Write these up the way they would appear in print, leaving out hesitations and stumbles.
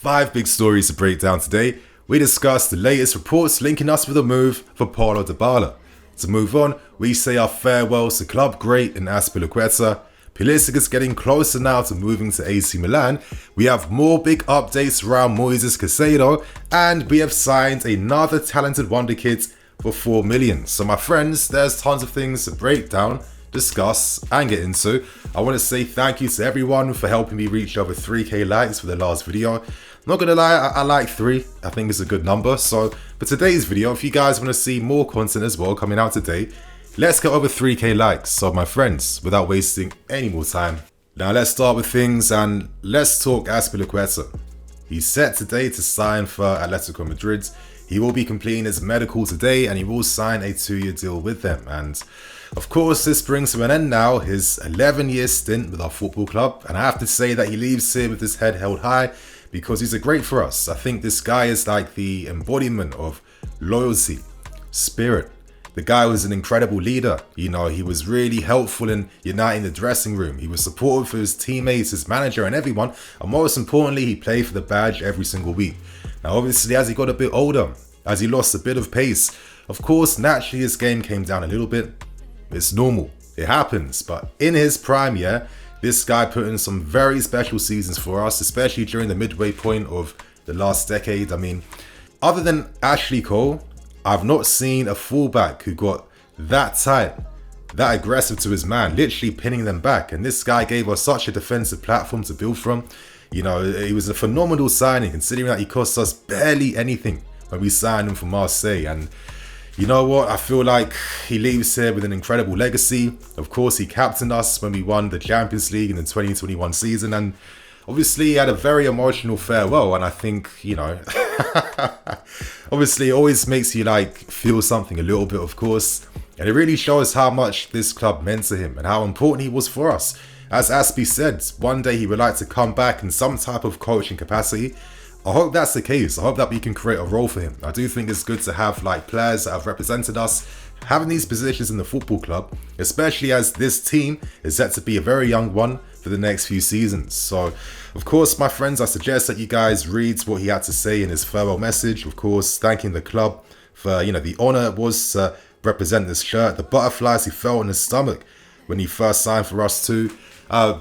5 big stories to break down today. We discuss the latest reports linking us with a move for Paolo Dybala. To move on, we say our farewells to club great in Azpilicueta. Pulisic is getting closer now to moving to AC Milan. We have more big updates around Caicedo, and we have signed another talented wonderkid for 4 million. So my friends, there's tons of things to break down, discuss and get into. I want to say thank you to everyone for helping me reach over 3k likes for the last video. Not gonna lie, I like 3. I think it's a good number. So for today's video, if you guys want to see more content as well coming out today, let's get over 3k likes. So my friends, without wasting any more time, now let's start with things and let's talk Azpilicueta. He's set today to sign for Atletico Madrid. He will be completing his medical today and he will sign a 2-year deal with them. And of course, this brings to an end now his 11-year stint with our football club. And I have to say that he leaves here with his head held high because he's a great for us. I think this guy is like the embodiment of loyalty, spirit. The guy was an incredible leader. You know, he was really helpful in uniting the dressing room. He was supportive for his teammates, his manager and everyone. And most importantly, he played for the badge every single week. Now, obviously, as he got a bit older, as he lost a bit of pace, of course, naturally, his game came down a little bit. It's normal. It happens. But in his prime, yeah, this guy put in some very special seasons for us, especially during the midway point of the last decade. I mean, other than Ashley Cole, I've not seen a fullback who got that tight, that aggressive to his man, literally pinning them back. And this guy gave us such a defensive platform to build from. You know, it was a phenomenal signing considering that he cost us barely anything when we signed him from Marseille. And you know what? I feel like he leaves here with an incredible legacy. Of course, he captained us when we won the Champions League in the 2021 season. And obviously, he had a very emotional farewell. And I think, you know, obviously, it always makes you like feel something a little bit, of course. And it really shows how much this club meant to him and how important he was for us. As Aspi said, one day he would like to come back in some type of coaching capacity. I hope that's the case. I hope that we can create a role for him. I do think it's good to have like players that have represented us having these positions in the football club, especially as this team is set to be a very young one for the next few seasons. So, of course, my friends, I suggest that you guys read what he had to say in his farewell message. Of course, thanking the club for, you know, the honor it was to represent this shirt, the butterflies he felt in his stomach when he first signed for us too.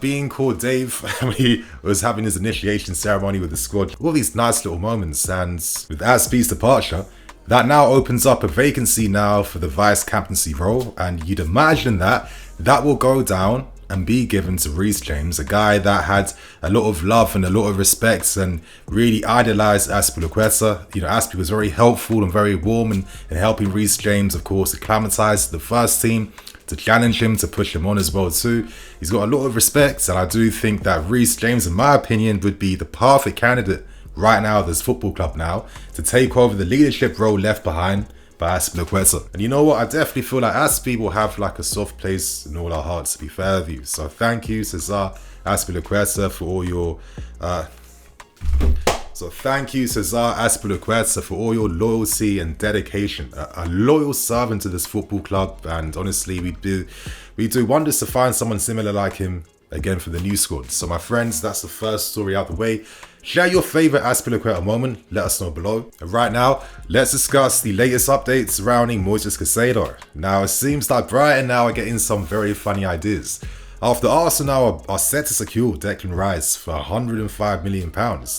Being called Dave when he was having his initiation ceremony with the squad. All these nice little moments. And with Azpi's departure, that now opens up a vacancy now for the vice captaincy role. And you'd imagine that that will go down and be given to Reece James, a guy that had a lot of love and a lot of respect and really idolized Azpilicueta. You know, Azpi was very helpful and very warm in helping Reece James, of course, acclimatize to the first team, to challenge him, to push him on as well too. He's got a lot of respect, and I do think that Reece James, in my opinion, would be the perfect candidate right now at this football club now to take over the leadership role left behind by Azpilicueta. And you know what? I definitely feel like Azpi will have like a soft place in all our hearts, to be fair with you. So thank you, Cesar Azpilicueta, for all your for all your loyalty and dedication. A loyal servant to this football club, and honestly, we do wonders to find someone similar like him again for the new squad. So my friends, that's the first story out the way. Share your favorite Azpilicueta moment, let us know below. And right now, let's discuss the latest updates surrounding Caicedo. Now, it seems like Brighton now are getting some very funny ideas. After Arsenal are set to secure Declan Rice for £105 million,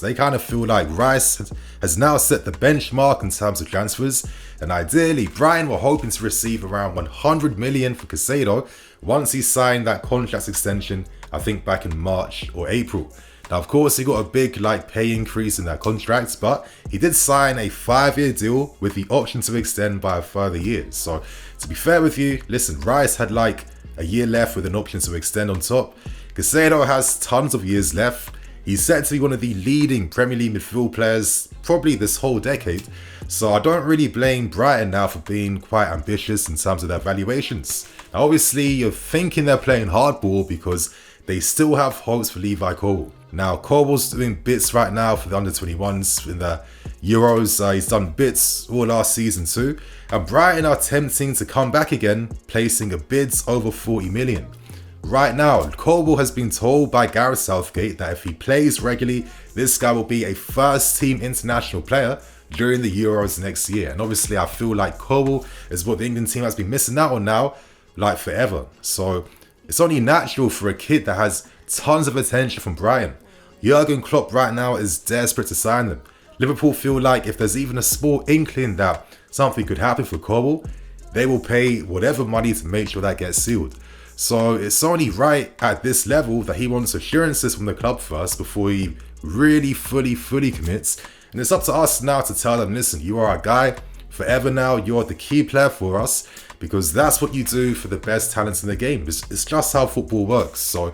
they kind of feel like Rice has now set the benchmark in terms of transfers, and ideally Brighton were hoping to receive around 100 million for Caicedo once he signed that contract extension, I think back in March or April. Now, of course, he got a big pay increase in that contract, but he did sign a 5-year deal with the option to extend by a further year. So to be fair with you, listen, Rice had a year left with an option to extend on top. Caicedo has tons of years left. He's set to be one of the leading Premier League midfield players probably this whole decade. So I don't really blame Brighton now for being quite ambitious in terms of their valuations. Now, obviously, you're thinking they're playing hardball because they still have hopes for Levi Colwill. Now, Colwill's doing bits right now for the under-21s in the Euros. He's done bits all last season too. And Brighton are attempting to come back again, placing a bids over 40 million. Right now, Colwill has been told by Gareth Southgate that if he plays regularly this guy will be a first-team international player during the Euros next year. And obviously, I feel like Cole is what the England team has been missing out on now, like forever. So it's only natural for a kid that has tons of attention from Brighton. Jurgen Klopp right now is desperate to sign them. Liverpool feel like if there's even a small inkling that something could happen for Cole, they will pay whatever money to make sure that gets sealed. So it's only right at this level that he wants assurances from the club first before he really fully commits. And it's up to us now to tell them, listen, you are our guy forever now. You're the key player for us, because that's what you do for the best talents in the game. It's just how football works. So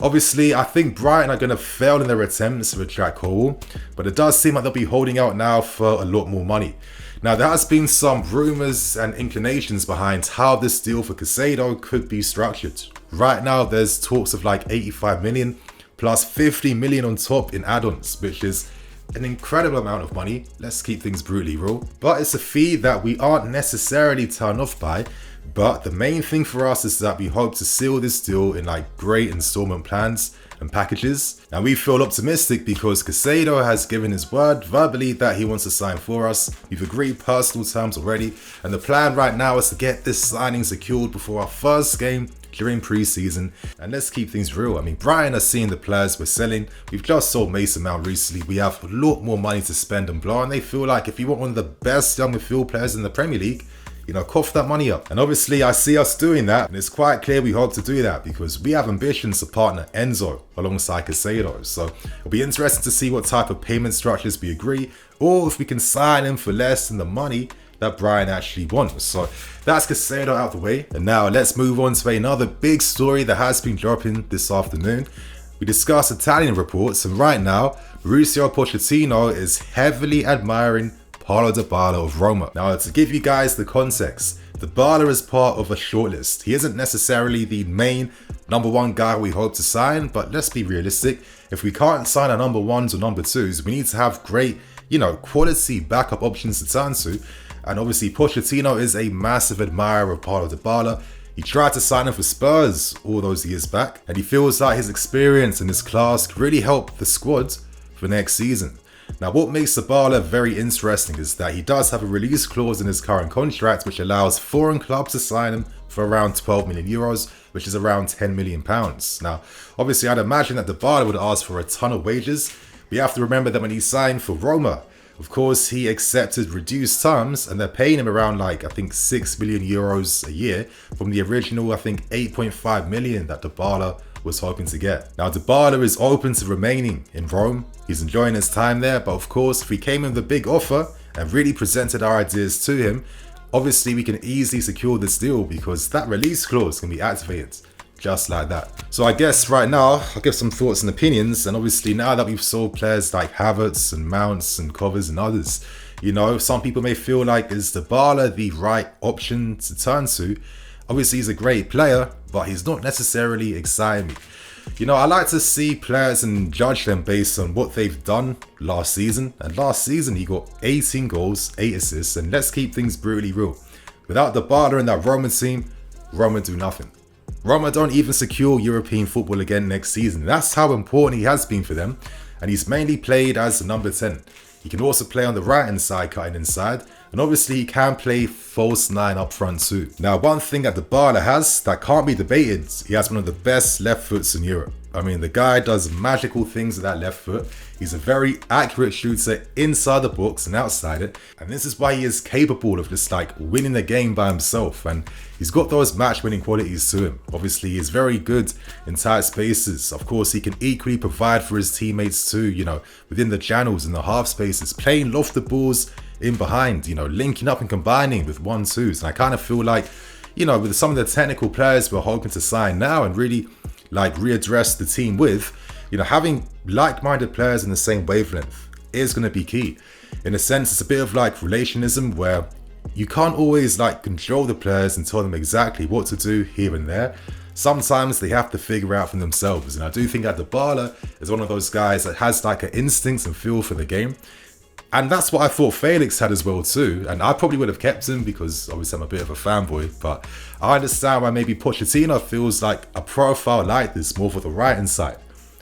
obviously, I think Brighton are going to fail in their attempts to attract Cole, but it does seem like they'll be holding out now for a lot more money. Now, there has been some rumours and inclinations behind how this deal for Caicedo could be structured. Right now, there's talks of like 85 million plus 50 million on top in add-ons, which is an incredible amount of money. Let's keep things brutally real. But it's a fee that we aren't necessarily turned off by. But the main thing for us is that we hope to seal this deal in like great installment plans and packages. And we feel optimistic because Caicedo has given his word verbally that he wants to sign for us. We've agreed personal terms already. And the plan right now is to get this signing secured before our first game during pre-season. And let's keep things real. I mean, Brighton are seeing the players we're selling. We've just sold Mason Mount recently. We have a lot more money to spend and blah. And they feel like if you want one of the best young midfield players in the Premier League, you know, cough that money up. And obviously I see us doing that, and it's quite clear we hope to do that because we have ambitions to partner Enzo alongside Caicedo. So it'll be interesting to see what type of payment structures we agree, or if we can sign him for less than the money that Brian actually wants. So that's Caicedo out the way. And now let's move on to another big story that has been dropping this afternoon. We discussed Italian reports, and right now Mauricio Pochettino is heavily admiring Paolo Dybala of Roma. Now, to give you guys the context, Dybala is part of a shortlist. He isn't necessarily the main number one guy we hope to sign, but let's be realistic. If we can't sign our number ones or number twos, we need to have great, quality backup options to turn to. And obviously, Pochettino is a massive admirer of Paolo Dybala. He tried to sign him for Spurs all those years back, and he feels like his experience and his class could really help the squad for next season. Now, what makes Dybala very interesting is that he does have a release clause in his current contract, which allows foreign clubs to sign him for around 12 million euros, which is around 10 million pounds. Now, obviously, I'd imagine that Dybala would ask for a ton of wages. We have to remember that when he signed for Roma, of course, he accepted reduced terms, and they're paying him around 6 million euros a year from the original, 8.5 million that Dybala was hoping to get. Now, Dybala is open to remaining in Rome. He's enjoying his time there, but of course, if we came in with a big offer and really presented our ideas to him, obviously we can easily secure this deal because that release clause can be activated just like that. So I guess right now, I'll give some thoughts and opinions, and obviously now that we've sold players like Havertz and Mounts and Covers and others, some people may feel like, is Dybala the right option to turn to? Obviously, he's a great player, but he's not necessarily exciting me. I like to see players and judge them based on what they've done last season. And last season, he got 18 goals, 8 assists, and let's keep things brutally real. Without Dybala and that Roma team, Roma do nothing. Roma don't even secure European football again next season. That's how important he has been for them. And he's mainly played as the number 10. He can also play on the right-hand side, cutting inside. And obviously, he can play false 9 up front too. Now, one thing that Dybala has that can't be debated, he has one of the best left foots in Europe. I mean, the guy does magical things with that left foot. He's a very accurate shooter inside the box and outside it. And this is why he is capable of just winning the game by himself. And he's got those match-winning qualities to him. Obviously, he's very good in tight spaces. Of course, he can equally provide for his teammates too, within the channels and the half spaces, playing lofted balls in behind, linking up and combining with 1-2s. And I kind of feel like, with some of the technical players we're hoping to sign now and really readdress the team with, having like-minded players in the same wavelength is going to be key. In a sense, it's a bit of relationism where you can't always control the players and tell them exactly what to do here and there. Sometimes they have to figure out for themselves. And I do think that Dybala is one of those guys that has an instinct and feel for the game. And that's what I thought Felix had as well too. And I probably would have kept him because obviously I'm a bit of a fanboy. But I understand why maybe Pochettino feels like a profile like this more for the right-hand side.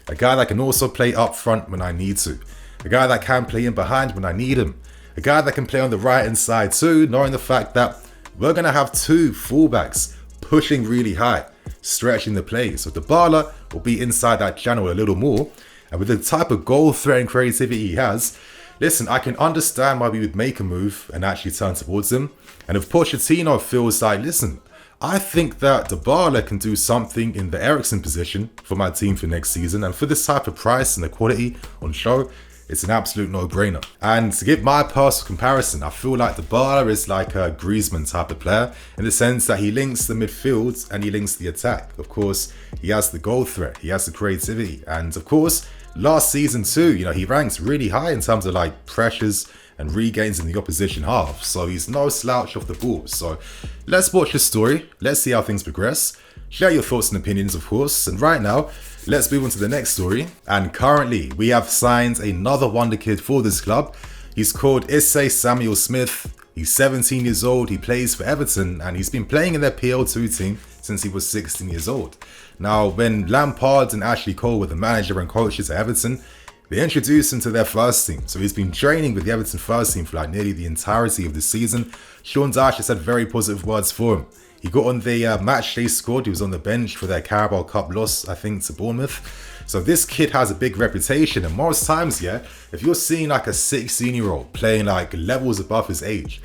A guy that can also play up front when I need to. A guy that can play in behind when I need him. A guy that can play on the right hand side too, knowing the fact that we're going to have two fullbacks pushing really high, stretching the play. So Dybala will be inside that channel a little more. And with the type of goal threat and creativity he has, listen, I can understand why we would make a move and actually turn towards him. And if Pochettino feels like, listen, I think that Dybala can do something in the Eriksen position for my team for next season. And for this type of price and the quality on show, it's an absolute no-brainer. And to give my personal comparison, I feel like Dybala is like a Griezmann type of player in the sense that he links the midfield and he links the attack. Of course, he has the goal threat, he has the creativity. And of course, last season too, he ranks really high in terms of like pressures and regains in the opposition half. So he's no slouch off the ball. So let's watch the story. Let's see how things progress. Share your thoughts and opinions, of course. And right now, let's move on to the next story. And currently, we have signed another wonder kid for this club. He's called Sameuls-Smith. He's 17 years old. He plays for Everton, and he's been playing in their PL2 team since he was 16 years old. Now, when Lampard and Ashley Cole were the manager and coaches at Everton, they introduced him to their first team. So he's been training with the Everton first team for like nearly the entirety of the season. Sean Dyche has said very positive words for him. He got on the match day squad. He was on the bench for their Carabao Cup loss, I think, to Bournemouth. So this kid has a big reputation. And most times, if you're seeing like a 16-year-old playing like levels above his age,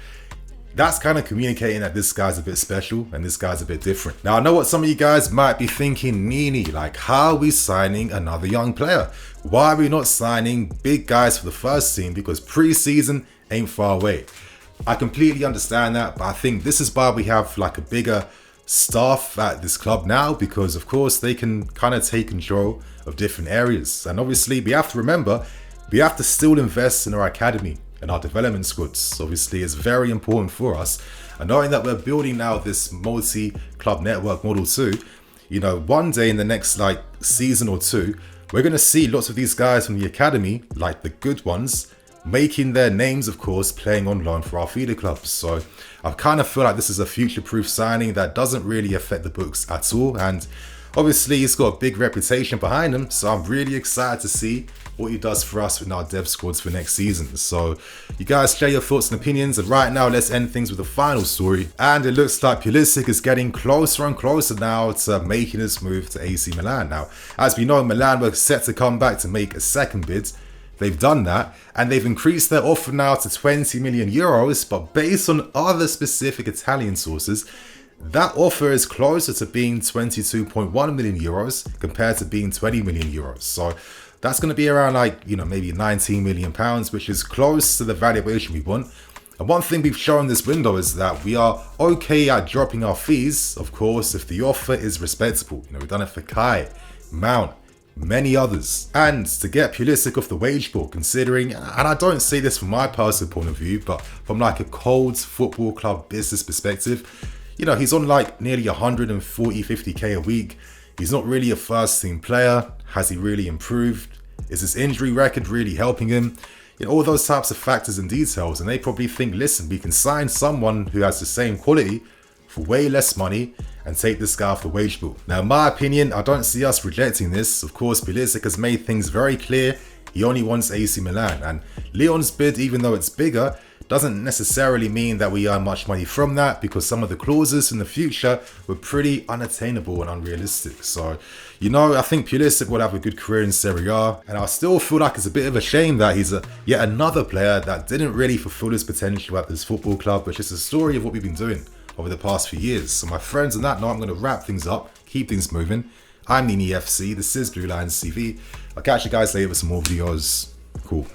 that's kind of communicating that this guy's a bit special and this guy's a bit different. Now, I know what some of you guys might be thinking, Nini, like, how are we signing another young player? Why are we not signing big guys for the first team? Because pre-season ain't far away. I completely understand that, but I think this is why we have like a bigger staff at this club now, because of course they can kind of take control of different areas. And obviously we have to remember, we have to still invest in our academy and our development squads. Obviously it's very important for us. And knowing that we're building now this multi-club network model too, one day in the next like season or two, we're going to see lots of these guys from the academy, like the good ones, making their names, of course, playing on loan for our feeder clubs. So I kind of feel like this is a future-proof signing that doesn't really affect the books at all. And obviously, he's got a big reputation behind him. So I'm really excited to see what he does for us with our dev squads for next season. So you guys share your thoughts and opinions. And right now, let's end things with the final story. And it looks like Pulisic is getting closer and closer now to making his move to AC Milan. Now, as we know, Milan were set to come back to make a second bid. They've done that, and they've increased their offer now to 20 million euros, but based on other specific Italian sources, that offer is closer to being 22.1 million euros compared to being 20 million euros. So that's going to be around like, maybe 19 million pounds, which is close to the valuation we want. And one thing we've shown this window is that we are okay at dropping our fees, of course, if the offer is respectable. We've done it for Kai, Mount, many others. And to get Pulisic off the wage bill, considering, and I don't say this from my personal point of view, but from like a cold football club business perspective, he's on like nearly 140, 50k a week. He's not really a first team player. Has he really improved? Is his injury record really helping him? All those types of factors and details. And they probably think, listen, we can sign someone who has the same quality for way less money and take this guy off the wage bill. Now, in my opinion, I don't see us rejecting this. Of course, Pulisic has made things very clear. He only wants AC Milan. And Lyon's bid, even though it's bigger, doesn't necessarily mean that we earn much money from that, because some of the clauses in the future were pretty unattainable and unrealistic. So, I think Pulisic will have a good career in Serie A, and I still feel like it's a bit of a shame that he's yet another player that didn't really fulfill his potential at this football club, which is the story of what we've been doing over the past few years. So my friends, on that note, I'm going to wrap things up, keep things moving. I'm Nini FC, this is BlueLionsTV. I'll catch you guys later with some more videos.